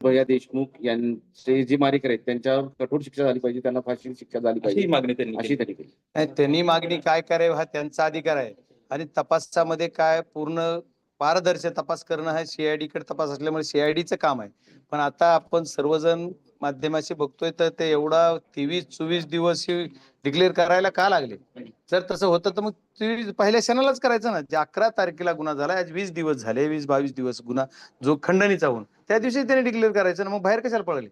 भैया देशमुख यांचे जे मारेकरी आहेत त्यांच्यावर कठोर शिक्षा झाली पाहिजे, त्यांना फाशी शिक्षा झाली अशी पाहिजे मागणी त्यांनी अशी केली. त्यांनी केली. नाही, त्यांनी मागणी काय करावी हा त्यांचा अधिकार आहे. आणि तपासामध्ये काय पूर्ण पारदर्शक तपास करणं हा सीआयडी कडे तपास असल्यामुळे सीआयडीचं काम आहे. पण आता आपण सर्वजण माध्यमाशी बघतोय तर ते एवढा 23-24 दिवस डिक्लेअर करायला का लागले? जर तसं होतं तर मग पहिल्या क्षणालाच करायचं ना. जे 11 तारखेला गुन्हा झाला, आज 20 दिवस झाले, 20-22 दिवस गुन्हा जो खंडणीचा होऊन त्या दिवशी त्यांनी डिक्लेअर करायचं ना. मग बाहेर कशाला पळले?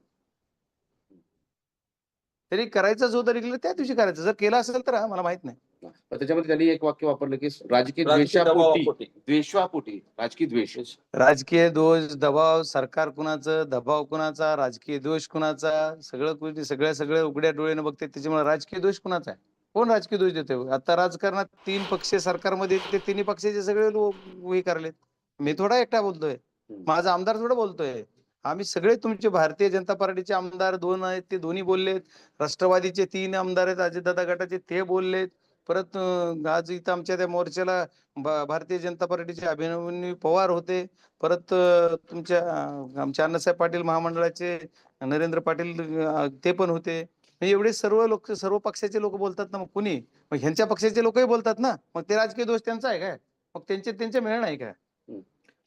तरी करायचंच होतं डिक्लेअर त्या दिवशी करायचं. जर केलं असेल तर मला माहित नाही. पण त्याच्यामध्ये त्यांनी एक वाक्य वापरलं की राजकीय राजकीय दबावापोटी. द्वेषापोटी राजकीय द्वेष. राजकीय दोष, दबाव, सरकार कुणाचं, दबाव कुणाचा, राजकीय दोष कुणाचा, सगळं उघड्या डोळ्यानं बघते. त्याच्यामुळे राजकीय दोष कुणाचा आहे? कोण राजकीय दोष देते? आता राजकारणात 3 पक्ष सरकारमध्ये ते तिन्ही पक्षाचे सगळे लोक हे करलेत. मी थोडा एकटा बोलतोय, माझा आमदार थोडा बोलतोय. आम्ही सगळे तुमचे भारतीय जनता पार्टीचे आमदार 2 आहेत, ते दोन्ही बोललेत. राष्ट्रवादीचे 3 आमदार आहेत, अजितदादा गटाचे ते बोललेत. परत आज इथं आमच्या त्या मोर्चाला भारतीय जनता पार्टीचे अभिमन्यू पवार होते. परत तुमच्या आमच्या अण्णासाहेब पाटील महामंडळाचे नरेंद्र पाटील ते पण होते. एवढे सर्व लोक, सर्व पक्षाचे लोक बोलतात ना. मग कुणी? मग ह्यांच्या पक्षाचे लोकही बोलतात ना. मग ते राजकीय दोष त्यांचा आहे काय? मग त्यांचे मिळणं आहे काय?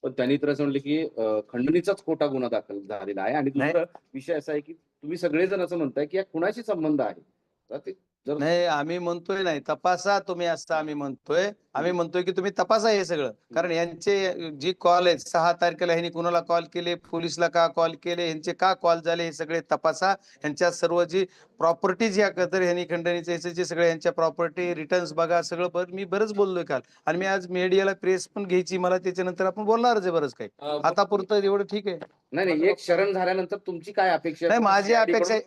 पण त्यांनी तर असं म्हणलं की खंडणीचाच खोटा गुन्हा दाखल झालेला आहे. आणि दुसरा विषय असा आहे की तुम्ही सगळेजण असं म्हणताय की या खुनाशी संबंध आहे. तर ते जर नाही, आम्ही म्हणतोय नाही तपासा तुम्ही, असं आम्ही म्हणतोय. आम्ही म्हणतोय की तुम्ही तपासा हे सगळं. कारण यांचे जी कॉल आहेत 6 तारखेला ह्यांनी कुणाला कॉल केले, पोलिसला का कॉल केले, यांचे का कॉल झाले, हे सगळे तपासा. यांच्या सर्व जी प्रॉपर्टीज या कदर ह्यांनी खंडणीचे जे सगळे यांच्या प्रॉपर्टी रिटर्न्स बघा सगळं. मी बरंच बोललोय काल. आणि मी आज मीडियाला प्रेस पण घ्यायची मला, त्याच्यानंतर आपण बोलणारच आहे बरंच काही. आता पुरतं एवढं ठीक आहे. नाही एक शरण झाल्यानंतर तुमची काय अपेक्षा आहे? नाही, माझी अपेक्षा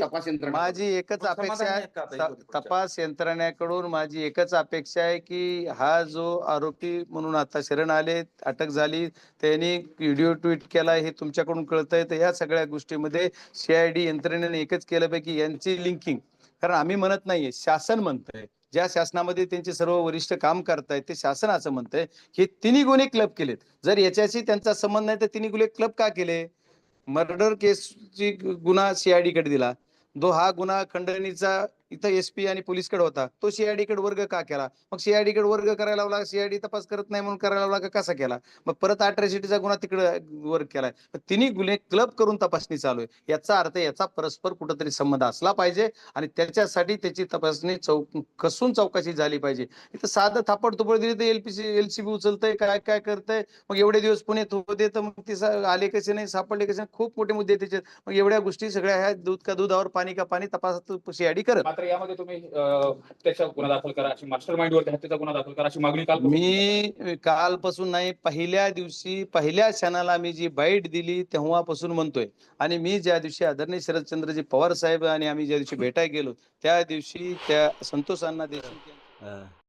तपास यंत्रणा माझी एकच अपेक्षा आहे. तपास यंत्रणेकडून माझी एकच अपेक्षा आहे की हा जो आरोपी म्हणून आता शरण आले, अटक झाली, त्यांनी व्हिडिओ ट्विट केला, हे तुमच्याकडून कळतंय. तर या सगळ्या गोष्टीमध्ये सीआयडी यंत्रणेने एकच केलं पाहिजे की यांची लिंकिंग. कारण आम्ही म्हणत नाहीये, शासन म्हणतंय. ज्या शासनामध्ये त्यांचे सर्व वरिष्ठ काम करतायत ते शासन असं म्हणतंय की तिन्ही गुन्हे क्लब केलेत. जर याच्याशी त्यांचा संबंध नाही तर तिन्ही गुन्हे क्लब का केले? मर्डर केसची गुन्हा सीआयडी कडे दिला. हा गुन्हा खंडणीचा इथं एसपी आणि पोलीसकडे होता, तो सीआयडी कडे वर्ग का केला? मग सीआयडी कडे वर्ग करायला लावला, सीआयडी तपास करत नाही म्हणून करायला लावला का कसा केला? मग परत अॅट्रॉसिटीचा गुन्हा तिकडे वर्ग केलाय. तिन्ही गुन्हे क्लब करून तपासणी चालू आहे. याचा अर्थ याचा परस्पर कुठंतरी संबंध असला पाहिजे आणि त्याच्यासाठी त्याची तपासणी कसून चौकशी झाली पाहिजे. इथं साधं थापड तुपड दिली तर एलसीबी उचलतंय, काय काय करतंय. मग एवढे दिवस पुण्यात होते तर मग ते आले कसे नाही, सापडले कसे, खूप मोठे मुद्दे त्याच्यात. मग एवढ्या गोष्टी सगळ्या ह्या दूध का दुधावर पाणी का पाणी तपासात सीआयडी करत. मात्र यामध्ये तुम्ही हत्येचा गुन्हा दाखल करा, अशी मास्टर माइंड वरती हत्येचा गुन्हा दाखल करा अशी मागणी काल मी कालपासून नाही, पहिल्या दिवशी पहिल्या क्षणाला मी जी बाईट दिली तेव्हापासून म्हणतोय. आणि मी ज्या दिवशी आदरणीय शरदचंद्रजी पवार साहेब आणि आम्ही ज्या दिवशी भेटायला गेलो त्या दिवशी त्या संतोष अण्णा देशमुख